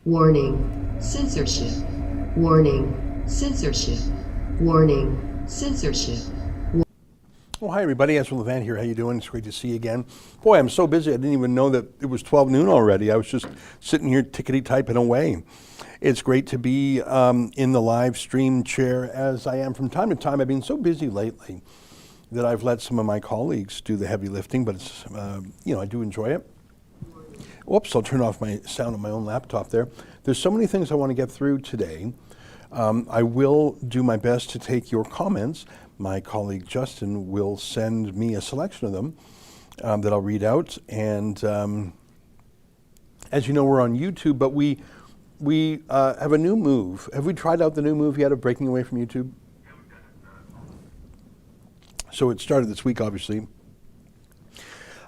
Warning, censorship. Warning, censorship. Warning, censorship. Well, hi everybody, Ezra Levant here. How you doing? It's great to see you again. Boy, I'm so busy. I didn't even know that it was 12 noon already. I was just sitting here tickety typing away. It's great to be in the live stream chair as I am from time to time. I've been so busy lately that I've let some of my colleagues do the heavy lifting, but it's, I do enjoy it. Whoops, I'll turn off my sound on my own laptop there. There's so many things I want to get through today. I will do my best to take your comments. My colleague Justin will send me a selection of them that I'll read out. And as you know, we're on YouTube, but we have a new move. Have we tried out the new move yet of breaking away from YouTube? So it started this week, obviously.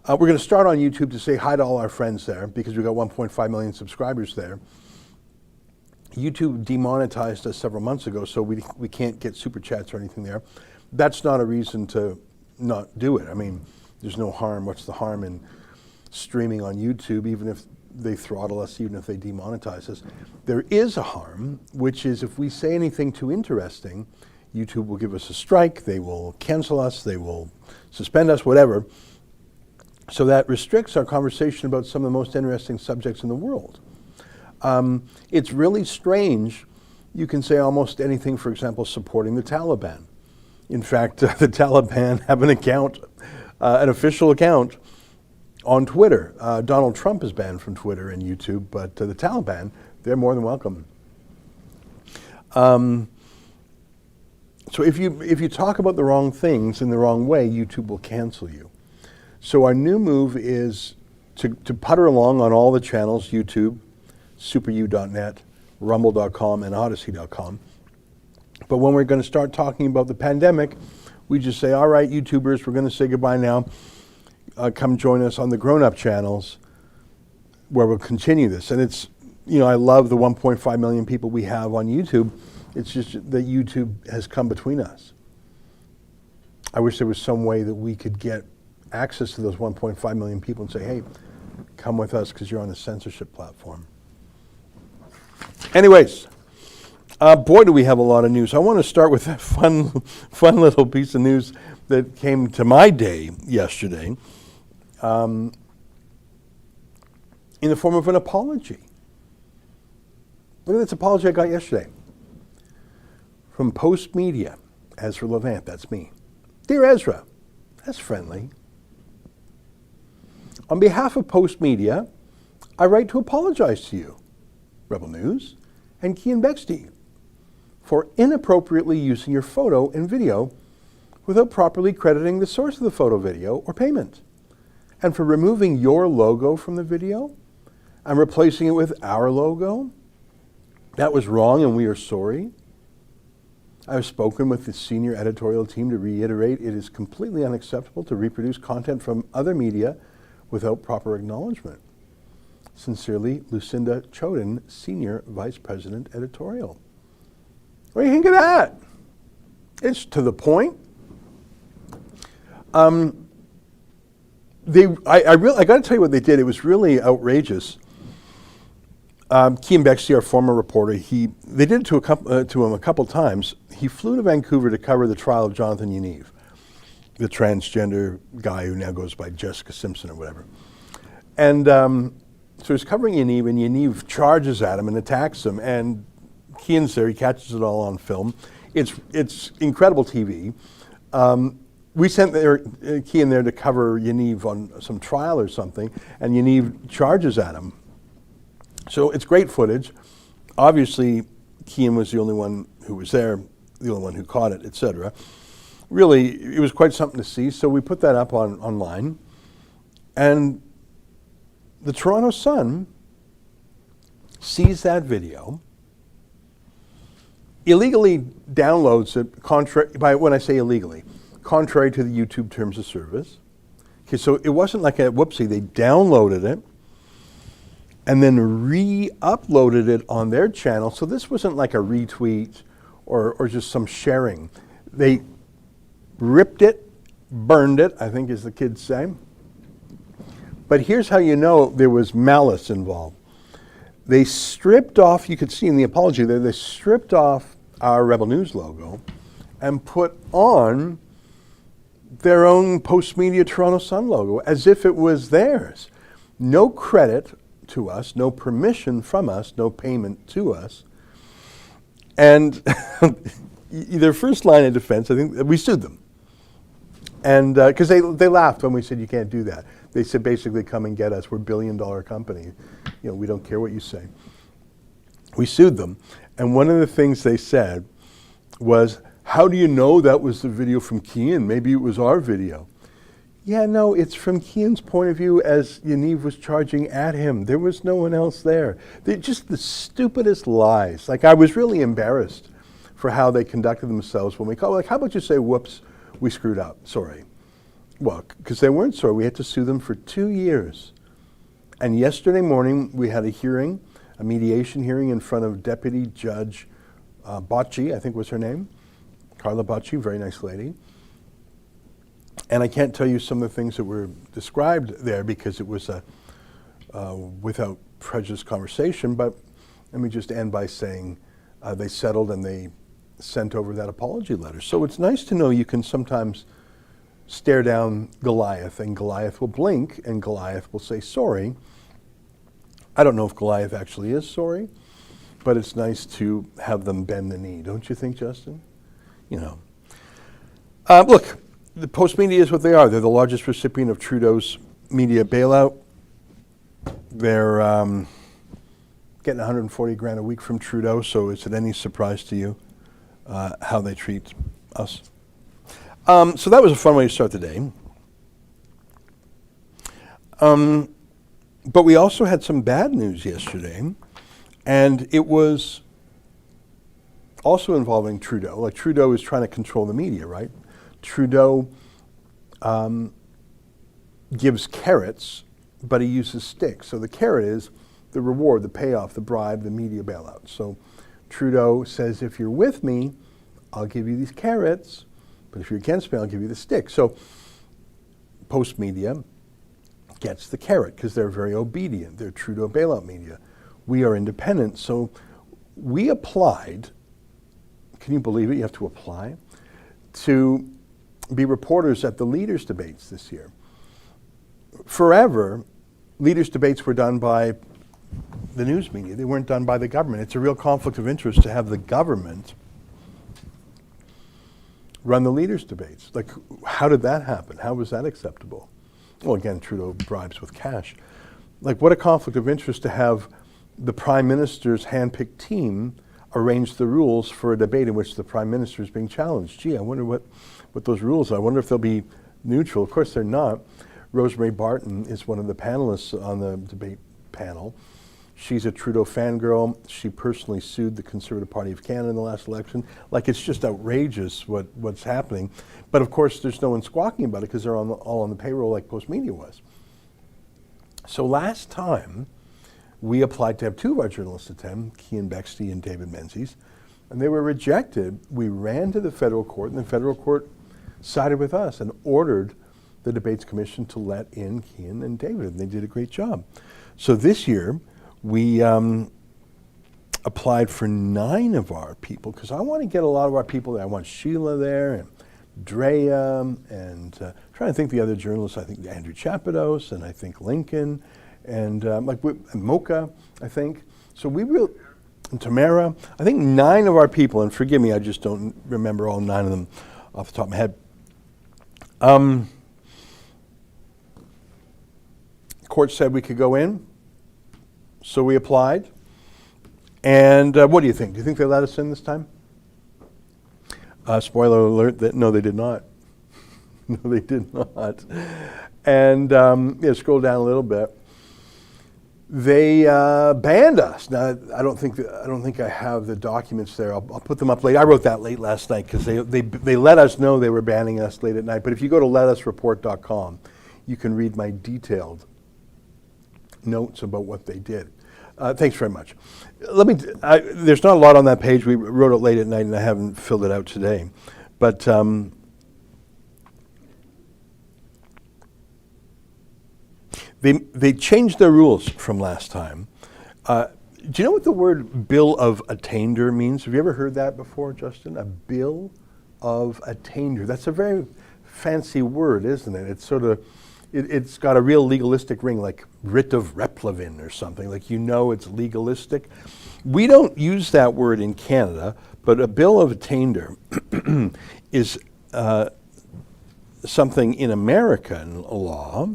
We're going to start on YouTube to say hi to all our friends there because we've got 1.5 million subscribers there. YouTube demonetized us several months ago, so we can't get super chats or anything there. That's not a reason to not do it. I mean, there's no harm. What's the harm in streaming on YouTube, even if they throttle us, even if they demonetize us? There is a harm, which is if we say anything too interesting, YouTube will give us a strike, they will cancel us, they will suspend us, whatever. So that restricts our conversation about some of the most interesting subjects in the world. It's really strange. You can say almost anything, for example, supporting the Taliban. In fact, the Taliban have an account, an official account on Twitter. Donald Trump is banned from Twitter and YouTube, but the Taliban, they're more than welcome. So if you talk about the wrong things in the wrong way, YouTube will cancel you. So our new move is to putter along on all the channels, YouTube, superu.net, rumble.com, and odyssey.com. But when we're going to start talking about the pandemic, we just say, all right, YouTubers, we're going to say goodbye now. Come join us on the grown-up channels where we'll continue this. And it's, I love the 1.5 million people we have on YouTube. It's just that YouTube has come between us. I wish there was some way that we could get access to those 1.5 million people and say, hey, come with us because you're on a censorship platform. Anyways, boy, do we have a lot of news. I want to start with that fun little piece of news that came to my day yesterday in the form of an apology. Look at this apology I got yesterday from Post Media. Ezra Levant, that's me. Dear Ezra, that's friendly. On behalf of Post Media, I write to apologize to you, Rebel News, and Cian Bexty for inappropriately using your photo and video without properly crediting the source of the photo, video, or payment, and for removing your logo from the video and replacing it with our logo. That was wrong and we are sorry. I have spoken with the senior editorial team to reiterate it is completely unacceptable to reproduce content from other media without proper acknowledgement. Sincerely, Lucinda Choden, Senior Vice President Editorial. What do you think of that? It's to the point. I got to tell you what they did. It was really outrageous. Cian Bexty, our former reporter, they did it to him a couple times. He flew to Vancouver to cover the trial of Jonathan Yaniv, the transgender guy who now goes by Jessica Simpson or whatever. And so he's covering Yaniv, and Yaniv charges at him and attacks him, and Cian's there, he catches it all on film. It's incredible TV. We sent Cian there to cover Yaniv on some trial or something, and Yaniv charges at him. So it's great footage. Obviously, Cian was the only one who was there, the only one who caught it, etc. Really, it was quite something to see, so we put that up online. And the Toronto Sun sees that video, illegally downloads it, when I say illegally, contrary to the YouTube terms of service. Okay, so it wasn't like a whoopsie, they downloaded it and then re-uploaded it on their channel. So this wasn't like a retweet or just some sharing. They ripped it, burned it, I think as the kids say. But here's how you know there was malice involved. They stripped off, you could see in the apology there, they stripped off our Rebel News logo and put on their own Postmedia Toronto Sun logo as if it was theirs. No credit to us, no permission from us, no payment to us. And their first line of defense, I think, we sued them. And because they laughed when we said you can't do that. They said basically come and get us, we're $1 billion company. You know, we don't care what you say. We sued them. And one of the things they said was, how do you know that was the video from Kean? Maybe it was our video. Yeah, no, it's from Kean's point of view as Yaniv was charging at him. There was no one else there. They're just the stupidest lies. Like, I was really embarrassed for how they conducted themselves when we called. Like, how about you say, whoops, we screwed up, sorry. Well, because they weren't sorry. We had to sue them for 2 years. And yesterday morning, we had a hearing, a mediation hearing in front of Deputy Judge Bocci, I think was her name. Carla Bocci, very nice lady. And I can't tell you some of the things that were described there because it was a without prejudice conversation, but let me just end by saying they settled and they sent over that apology letter. So it's nice to know you can sometimes stare down Goliath and Goliath will blink and Goliath will say sorry. I don't know if Goliath actually is sorry, but it's nice to have them bend the knee. Don't you think, Justin? You know. Look, the Postmedia is what they are. They're the largest recipient of Trudeau's media bailout. They're getting 140 grand a week from Trudeau, so is it any surprise to you how they treat us? So that was a fun way to start the day. But we also had some bad news yesterday, and it was also involving Trudeau. Like, Trudeau is trying to control the media, right? Trudeau gives carrots, but he uses sticks. So the carrot is the reward, the payoff, the bribe, the media bailout. So Trudeau says, if you're with me, I'll give you these carrots, but if you're against me, I'll give you the stick. So Postmedia gets the carrot because they're very obedient. They're Trudeau bailout media. We are independent. So we applied, can you believe it? You have to apply to be reporters at the leaders' debates this year. Forever, leaders' debates were done by the news media. They weren't done by the government. It's a real conflict of interest to have the government run the leaders' debates. Like, how did that happen? How was that acceptable? Well, again, Trudeau bribes with cash. Like, what a conflict of interest to have the Prime Minister's hand-picked team arrange the rules for a debate in which the Prime Minister is being challenged. Gee, I wonder what those rules are. I wonder if they'll be neutral. Of course, they're not. Rosemary Barton is one of the panelists on the debate panel. She's a Trudeau fangirl. She personally sued the Conservative Party of Canada in the last election. Like, it's just outrageous what's happening. But of course, there's no one squawking about it because they're all on the payroll like Postmedia was. So last time, we applied to have two of our journalists attend, Kean Bexty and David Menzies, and they were rejected. We ran to the federal court, and the federal court sided with us and ordered the Debates Commission to let in Kean and David, and they did a great job. So this year, we applied for 9 of our people, because I want to get a lot of our people there. I want Sheila there, and Drea, and trying to think the other journalists. I think Andrew Chapados, and I think Lincoln, and Mocha, I think. So we will, and Tamara, I think 9 of our people, and forgive me, I just don't remember all 9 of them off the top of my head. Court said we could go in, so we applied. And what do you think? Do you think they let us in this time? Spoiler alert, that no, they did not. No, they did not. And scroll down a little bit. They banned us. Now, I don't think I have the documents there. I'll put them up late. I wrote that late last night because they let us know they were banning us late at night. But if you go to letusreport.com, you can read my detailed notes about what they did. Thanks very much. There's not a lot on that page. We wrote it late at night, and I haven't filled it out today. But they changed their rules from last time. Do you know what the word bill of attainder means? Have you ever heard that before, Justin? A bill of attainder. That's a very fancy word, isn't it? It's sort of, it's got a real legalistic ring, like writ of replevin or something, like it's legalistic. We don't use that word in Canada, but a bill of attainder is something in American law.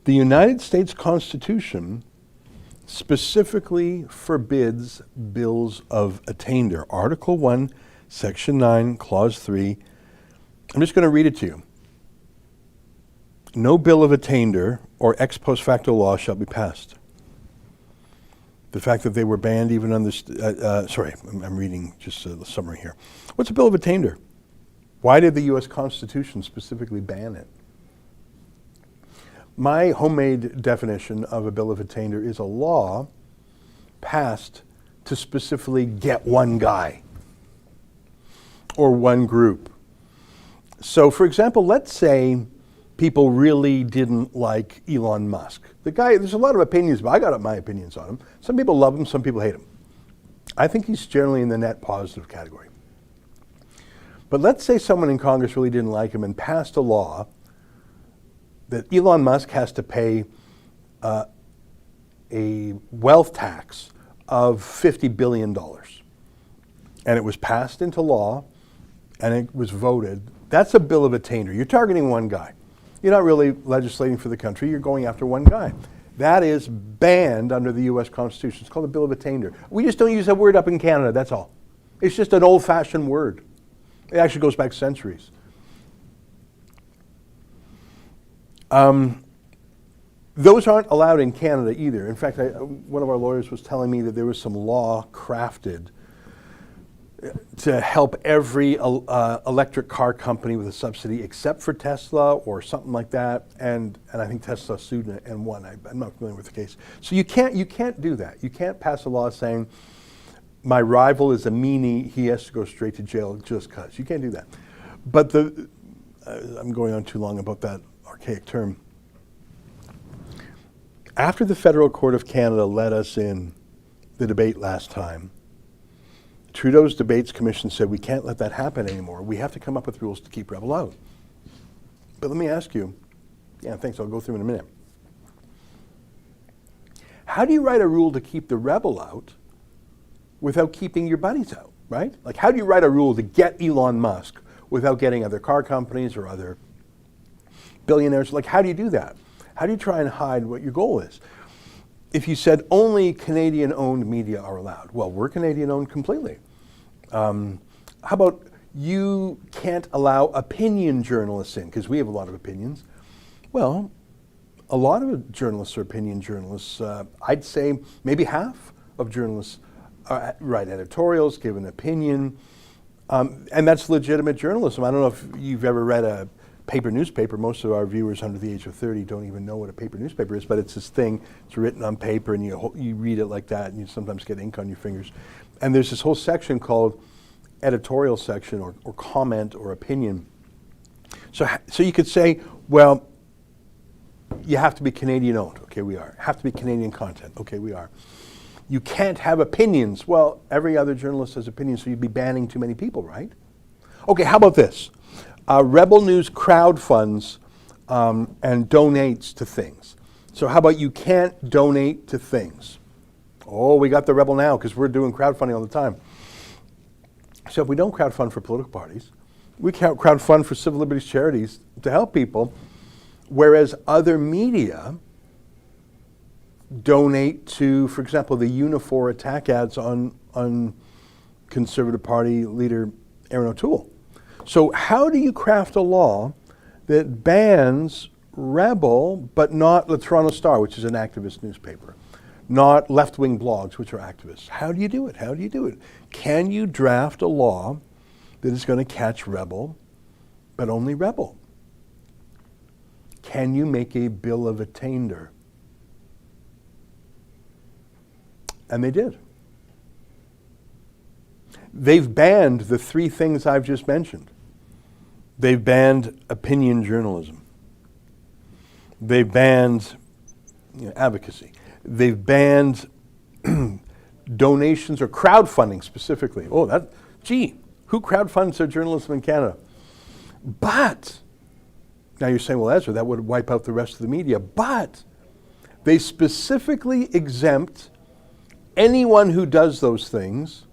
The United States Constitution specifically forbids bills of attainder. Article 1, Section 9, Clause 3. I'm just going to read it to you. No bill of attainder or ex post facto law shall be passed. The fact that they were banned even under... I'm reading just a summary here. What's a bill of attainder? Why did the U.S. Constitution specifically ban it? My homemade definition of a bill of attainder is a law passed to specifically get one guy or one group. So, for example, let's say people really didn't like Elon Musk. The guy, there's a lot of opinions, but I got my opinions on him. Some people love him, some people hate him. I think he's generally in the net positive category. But let's say someone in Congress really didn't like him and passed a law that Elon Musk has to pay a wealth tax of $50 billion. And it was passed into law, and it was voted. That's a bill of attainder. You're targeting one guy. You're not really legislating for the country. You're going after one guy. That is banned under the U.S. Constitution. It's called a bill of attainder. We just don't use that word up in Canada, that's all. It's just an old-fashioned word. It actually goes back centuries. Those aren't allowed in Canada either. In fact, one of our lawyers was telling me that there was some law crafted to help every electric car company with a subsidy except for Tesla or something like that. And I think Tesla sued and won. I'm not familiar with the case. So you can't do that. You can't pass a law saying my rival is a meanie, he has to go straight to jail just because. You can't do that. But I'm going on too long about that archaic term. After the Federal Court of Canada let us in the debate last time, Trudeau's Debates Commission said we can't let that happen anymore. We have to come up with rules to keep rebel out. But let me ask you, thanks, I'll go through in a minute. How do you write a rule to keep the rebel out without keeping your buddies out, right? Like, how do you write a rule to get Elon Musk without getting other car companies or other billionaires? Like, how do you do that? How do you try and hide what your goal is? If you said only Canadian-owned media are allowed, well, we're Canadian-owned completely. How about you can't allow opinion journalists in, because we have a lot of opinions. Well, a lot of journalists are opinion journalists. I'd say maybe half of journalists write editorials, give an opinion, and that's legitimate journalism. I don't know if you've ever read a paper newspaper. Most of our viewers under the age of 30 don't even know what a paper newspaper is, but it's this thing, it's written on paper, and you read it like that, and you sometimes get ink on your fingers. And there's this whole section called editorial section or comment or opinion. So you could say, well, you have to be Canadian owned. Okay, we are. Have to be Canadian content. Okay, we are. You can't have opinions. Well, every other journalist has opinions, so you'd be banning too many people, right? Okay, how about this? Rebel News crowdfunds and donates to things. So how about you can't donate to things? Oh, we got the Rebel now because we're doing crowdfunding all the time. So if we don't crowdfund for political parties, we can't crowdfund for civil liberties charities to help people, whereas other media donate to, for example, the Unifor attack ads on Conservative Party leader Erin O'Toole. So how do you craft a law that bans Rebel, but not the Toronto Star, which is an activist newspaper, not left-wing blogs, which are activists? How do you do it? How do you do it? Can you draft a law that is going to catch Rebel, but only Rebel? Can you make a bill of attainder? And they did. They've banned the three things I've just mentioned. They've banned opinion journalism. They've banned advocacy. They've banned donations or crowdfunding specifically. Oh, who crowdfunds their journalism in Canada? But, now you're saying, well, Ezra, that would wipe out the rest of the media. But they specifically exempt anyone who does those things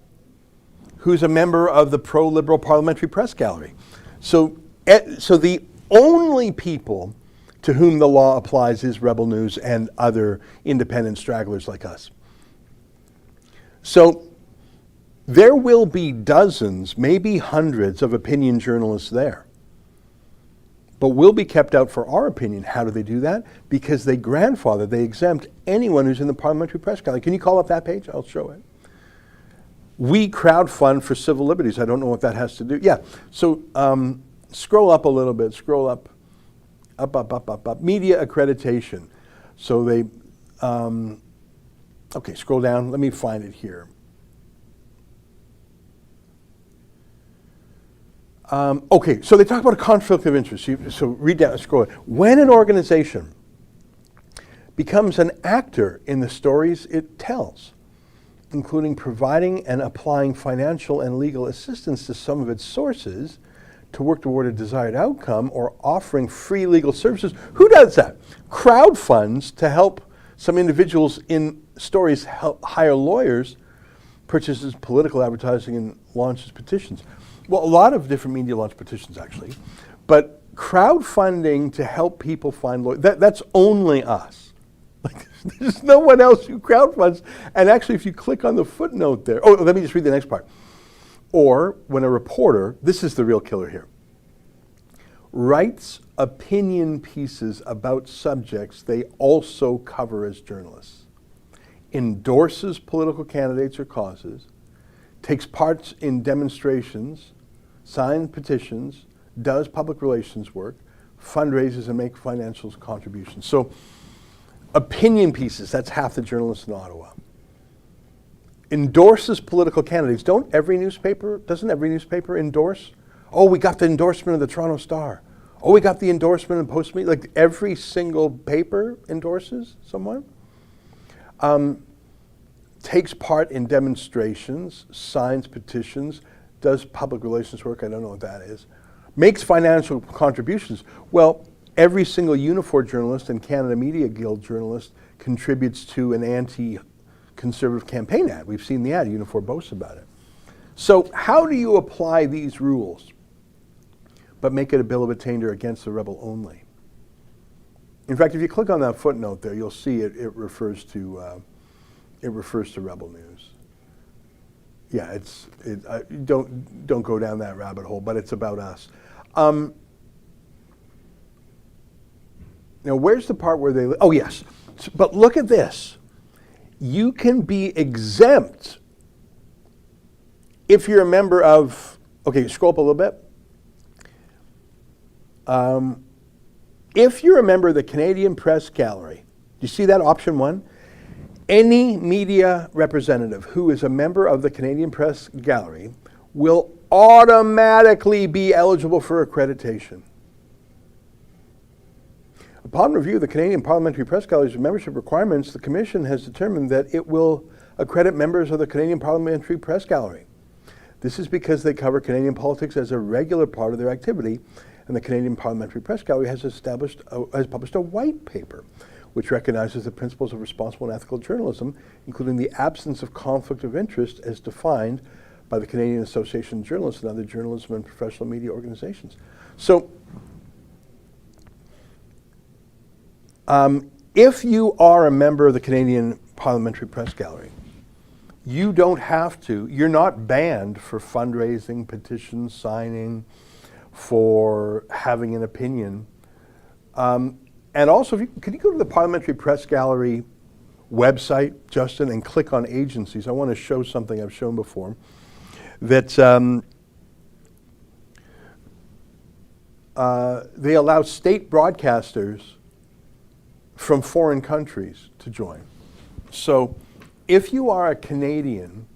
who's a member of the pro-liberal parliamentary press gallery. So the only people to whom the law applies is Rebel News and other independent stragglers like us. So there will be dozens, maybe hundreds of opinion journalists there. But we'll be kept out for our opinion. How do they do that? Because they exempt anyone who's in the parliamentary press gallery. Can you call up that page? I'll show it. We crowdfund for civil liberties. I don't know what that has to do. Yeah, so scroll up a little bit, scroll up. Media accreditation. So they, okay, scroll down. Let me find it here. Okay, so they talk about a conflict of interest. So read down, scroll. When an organization becomes an actor in the stories it tells, including providing and applying financial and legal assistance to some of its sources to work toward a desired outcome, or offering free legal services. Who does that? Crowdfunds to help some individuals in stories hire lawyers, purchases political advertising, and launches petitions. Well, a lot of different media launch petitions, actually. But crowdfunding to help people find lawyers, that's only us. Like, there's no one else who crowdfunds. And actually, if you click on the footnote there, let me just read the next part. Or when a reporter, this is the real killer here, writes opinion pieces about subjects they also cover as journalists, endorses political candidates or causes, takes part in demonstrations, signs petitions, does public relations work, fundraises, and makes financial contributions. So opinion pieces, that's half the journalists in Ottawa. Endorses political candidates. Doesn't every newspaper endorse? Oh, we got the endorsement of the Toronto Star. Oh, we got the endorsement of Postmedia. Like every single paper endorses someone. Takes part in demonstrations, signs petitions, does public relations work. I don't know what that is. Makes financial contributions. Well, every single Unifor journalist and Canada Media Guild journalist contributes to an anti-conservative campaign ad. We've seen the ad. Unifor boasts about it. So how do you apply these rules but make it a bill of attainder against the rebel only? In fact, if you click on that footnote there, you'll see it refers to Rebel News. Yeah, don't go down that rabbit hole, but it's about us. Now, where's the part where they? Oh, yes. But look at this. You can be exempt if you're a member of. Okay, scroll up a little bit. If you're a member of the Canadian Press Gallery, do you see that option 1? Any media representative who is a member of the Canadian Press Gallery will automatically be eligible for accreditation. Upon review of the Canadian Parliamentary Press Gallery's membership requirements, the Commission has determined that it will accredit members of the Canadian Parliamentary Press Gallery. This is because they cover Canadian politics as a regular part of their activity, and the Canadian Parliamentary Press Gallery has published a white paper which recognizes the principles of responsible and ethical journalism, including the absence of conflict of interest as defined by the Canadian Association of Journalists and other journalism and professional media organizations. So, if you are a member of the Canadian Parliamentary Press Gallery, you don't have to, you're not banned for fundraising, petitions, signing, for having an opinion. And also, could you go to the Parliamentary Press Gallery website, Justin, and click on agencies? I want to show something I've shown before. That they allow state broadcasters from foreign countries to join. So if you are a Canadian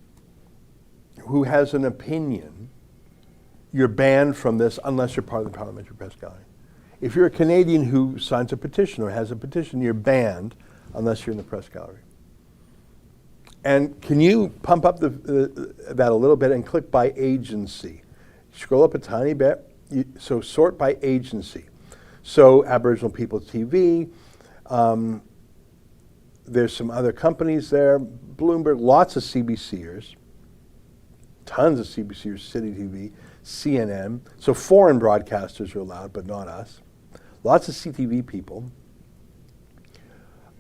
who has an opinion, you're banned from this unless you're part of the Parliamentary Press Gallery. If you're a Canadian who signs a petition or has a petition, you're banned unless you're in the press gallery. And can you pump up that a little bit and click by agency? Scroll up a tiny bit. So sort by agency. So Aboriginal People TV. There's some other companies there. Bloomberg, lots of CBCers. Tons of CBCers, City TV, CNN. So foreign broadcasters are allowed, but not us. Lots of CTV people.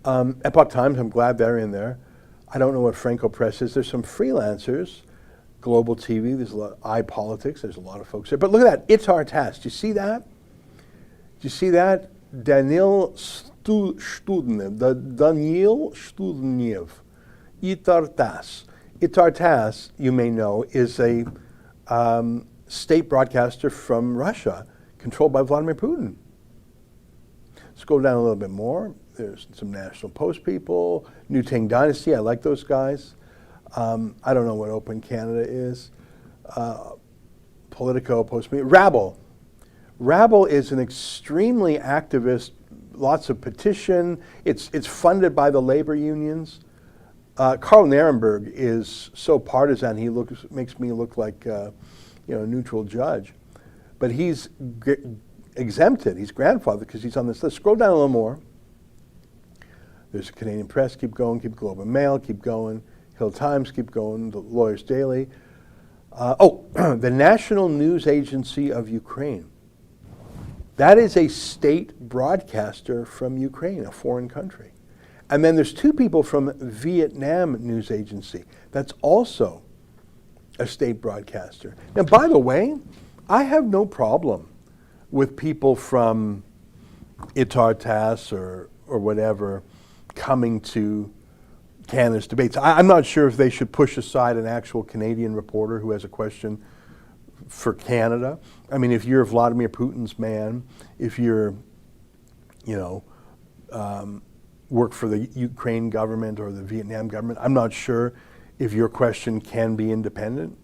Epoch Times, I'm glad they're in there. I don't know what Franco Press is. There's some freelancers. Global TV, there's a lot of iPolitics, there's a lot of folks there. But look at that, it's our task. Do you see that? Do you see that? Daniel Studeniev. Itartas. Itartas, you may know, is a state broadcaster from Russia controlled by Vladimir Putin. Let's go down a little bit more. There's some National Post people, New Tang Dynasty, I like those guys. I don't know what Open Canada is. Politico, Postmedia. Rabble. Rabble is an extremely activist, lots of petition. It's funded by the labor unions. Carl Nirenberg is so partisan, he makes me look like a neutral judge. But he's exempted, he's grandfathered because he's on this list. Scroll down a little more. There's the Canadian Press, keep going, keep Globe and Mail, keep going. Hill Times, keep going, the Lawyers Daily. The National News Agency of Ukraine. That is a state broadcaster from Ukraine, a foreign country. And then there's two people from Vietnam News Agency. That's also a state broadcaster. Now, by the way, I have no problem with people from Itartas or whatever coming to Canada's debates. I'm not sure if they should push aside an actual Canadian reporter who has a question for Canada. I mean, if you're Vladimir Putin's man, if you're, work for the Ukraine government or the Vietnam government, I'm not sure if your question can be independent.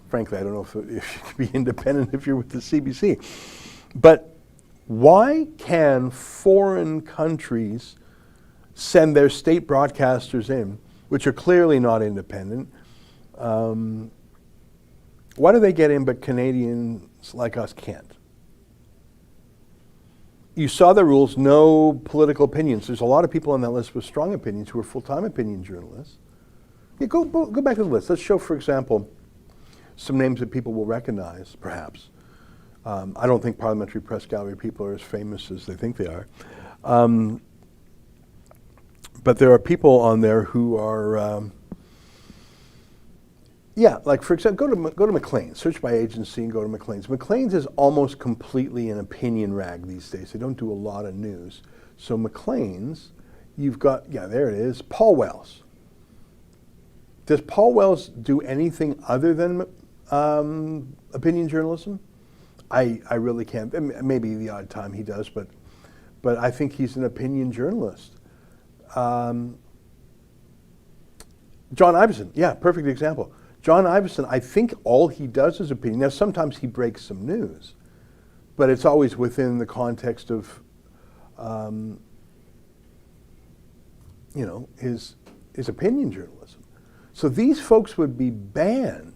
Frankly, I don't know if you can be independent if you're with the CBC. But why can foreign countries send their state broadcasters in, which are clearly not independent? Why do they get in but Canadians like us can't? You saw the rules, no political opinions. There's a lot of people on that list with strong opinions who are full-time opinion journalists. Yeah, go back to the list. Let's show, for example, some names that people will recognize, perhaps. I don't think parliamentary press gallery people are as famous as they think they are. But there are people on there who are, like for example, go to Mclean, search by agency and go to Mclean's. Mclean's is almost completely an opinion rag these days. They don't do a lot of news. So Mclean's, you've got, there it is, Paul Wells. Does Paul Wells do anything other than opinion journalism? I really can't. Maybe the odd time he does, but I think he's an opinion journalist. John Iveson, perfect example. John Iveson, I think all he does is opinion. Now, sometimes he breaks some news, but it's always within the context of, his opinion journalism. So these folks would be banned.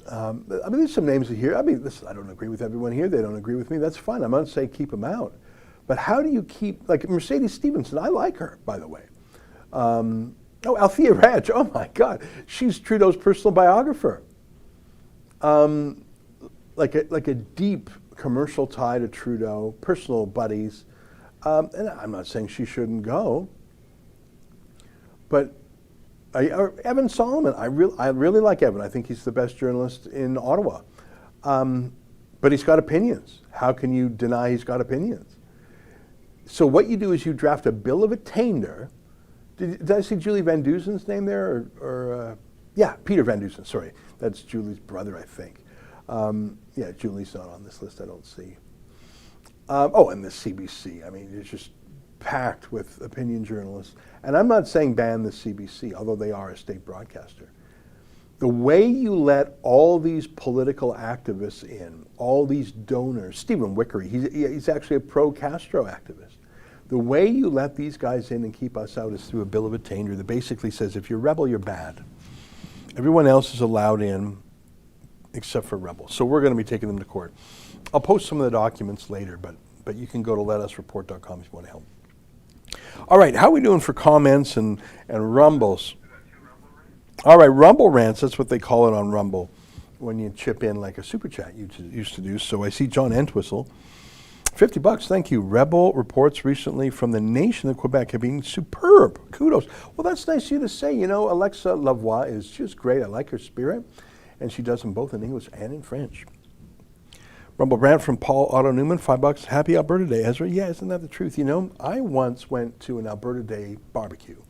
There's some names here. I don't agree with everyone here. They don't agree with me. That's fine. I'm not saying keep them out. But how do you keep, like Mercedes Stephenson, I like her, by the way. Althea Radge, oh my God, she's Trudeau's personal biographer. Like a deep commercial tie to Trudeau, personal buddies. And I'm not saying she shouldn't go. But Evan Solomon, I really like Evan. I think he's the best journalist in Ottawa. But he's got opinions. How can you deny he's got opinions? So what you do is you draft a bill of attainder. Did I see Julie Van Duzen's name there? Peter Van Duzen, sorry. That's Julie's brother, I think. Julie's not on this list, I don't see. And the CBC. I mean, it's just packed with opinion journalists. And I'm not saying ban the CBC, although they are a state broadcaster. The way you let all these political activists in, all these donors, Stephen Wickery, he's actually a pro-Castro activist. The way you let these guys in and keep us out is through a bill of attainder that basically says if you're rebel, you're bad. Everyone else is allowed in except for rebels. So we're going to be taking them to court. I'll post some of the documents later, but you can go to letusreport.com if you want to help. All right, how are we doing for comments and rumbles? All right, Rumble rants, that's what they call it on Rumble when you chip in like a super chat you used to do. So I see John Entwistle, $50, thank you. Rebel reports recently from the nation of Quebec have been superb. Kudos. Well, that's nice of you to say. You know, Alexa Lavoie is just great. I like her spirit, and she does them both in English and in French. Rumble rant from Paul Otto Newman, $5. Happy Alberta Day, Ezra. Yeah, isn't that the truth? You know, I once went to an Alberta Day barbecue,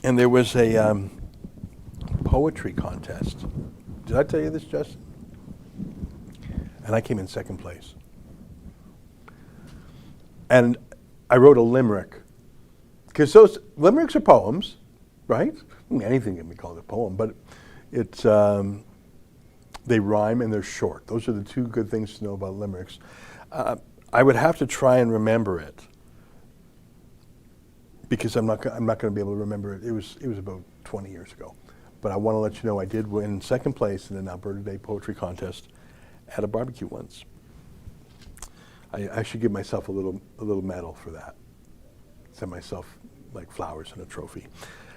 and there was a poetry contest. Did I tell you this, Justin? And I came in second place. And I wrote a limerick. Because those limericks are poems, right? I mean, anything can be called a poem, but it's they rhyme and they're short. Those are the two good things to know about limericks. I would have to try and remember it, because I'm not going to be able to remember it. It was about 20 years ago. But I want to let you know I did win second place in an Alberta Day poetry contest at a barbecue once. I should give myself a little medal for that. Send myself like flowers and a trophy.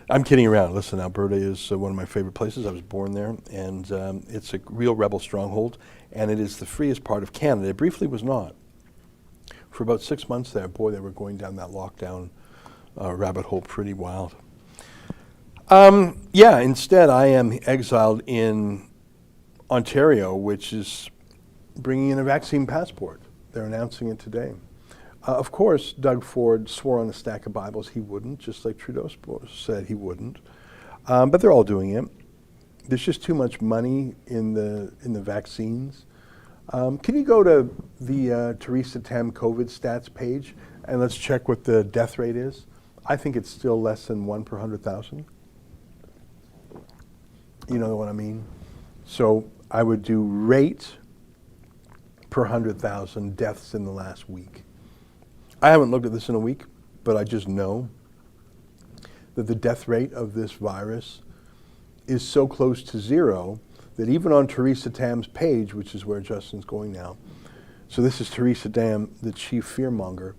I'm kidding around. Listen, Alberta is one of my favorite places. I was born there, and it's a real rebel stronghold, and it is the freest part of Canada. It briefly was not. For about 6 months there, boy, they were going down that lockdown rabbit hole pretty wild. Yeah, instead I am exiled in Ontario, which is bringing in a vaccine passport. They're announcing it today. Of course, Doug Ford swore on a stack of Bibles he wouldn't, just like Trudeau said he wouldn't. But they're all doing it. There's just too much money in the vaccines. Can you go to the Theresa Tam COVID stats page and let's check what the death rate is? I think it's still less than 1 per 100,000. You know what I mean? So I would do rate per 100,000 deaths in the last week. I haven't looked at this in a week, but I just know that the death rate of this virus is so close to zero that even on Theresa Tam's page, which is where Justin's going now, so this is Theresa Tam, the chief fearmonger.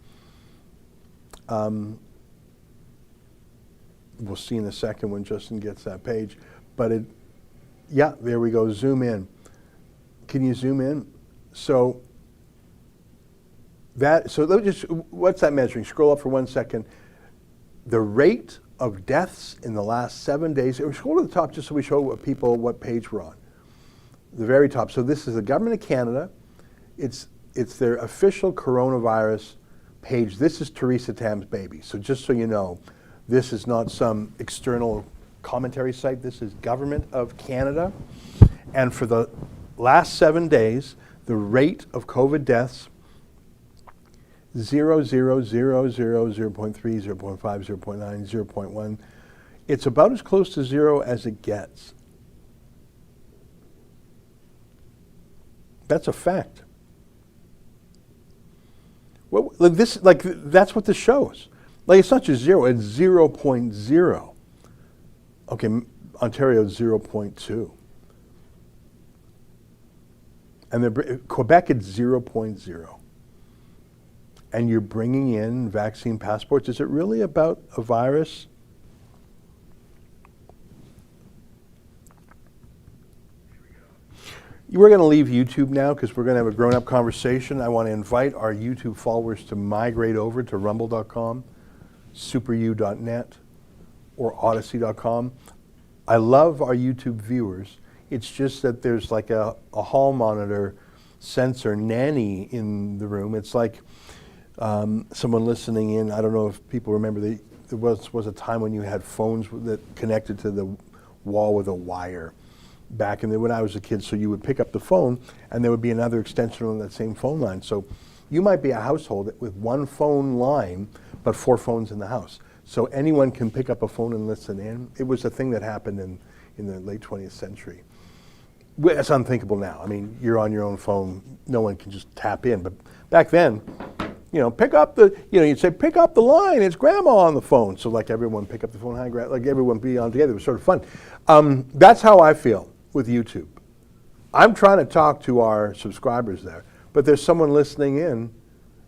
We'll see in a second when Justin gets that page, but yeah, there we go, zoom in. Can you zoom in? So let me just, what's that measuring? Scroll up for 1 second. The rate of deaths in the last 7 days, scroll to the top just so we show people what page we're on. The very top. So this is the Government of Canada. It's their official coronavirus page. This is Theresa Tam's baby. So just so you know, this is not some external commentary site. This is Government of Canada. And for the last 7 days, the rate of COVID deaths, 0, 0, 0, 0, 0.3, 0.5, 0.9, 0.1. It's about as close to zero as it gets. That's a fact. Well, that's what this shows. Like, it's not just zero, it's 0.0. Okay, Ontario is 0.2. And Quebec is 0.0. And you're bringing in vaccine passports. Is it really about a virus? We're going to leave YouTube now because we're going to have a grown-up conversation. I want to invite our YouTube followers to migrate over to rumble.com, superu.net, or odyssey.com. I love our YouTube viewers. It's just that there's like a hall monitor sensor nanny in the room. It's like someone listening in. I don't know if people remember, there was a time when you had phones that connected to the wall with a wire back when I was a kid. So you would pick up the phone and there would be another extension on that same phone line. So you might be a household with one phone line, but 4 phones in the house. So anyone can pick up a phone and listen in. It was a thing that happened in the late 20th century. Well, it's unthinkable now. I mean, you're on your own phone, no one can just tap in. But back then, pick up the, you'd say, pick up the line, it's grandma on the phone. So like everyone pick up the phone, hi, like everyone be on together. It was sort of fun. That's how I feel with YouTube. I'm trying to talk to our subscribers there, but there's someone listening in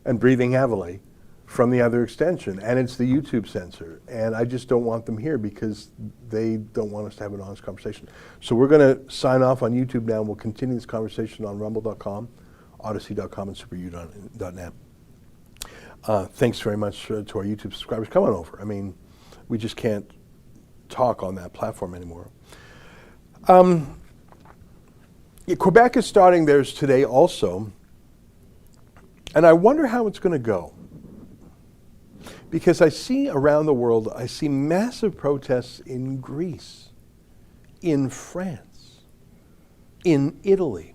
and breathing heavily from the other extension, and it's the YouTube censor. And I just don't want them here because they don't want us to have an honest conversation. So we're going to sign off on YouTube now, and we'll continue this conversation on rumble.com, odyssey.com, and superu.net. Thanks very much to our YouTube subscribers. Come on over. I mean, we just can't talk on that platform anymore. Quebec is starting theirs today also, and I wonder how it's going to go. Because I see around the world, I see massive protests in Greece, in France, in Italy,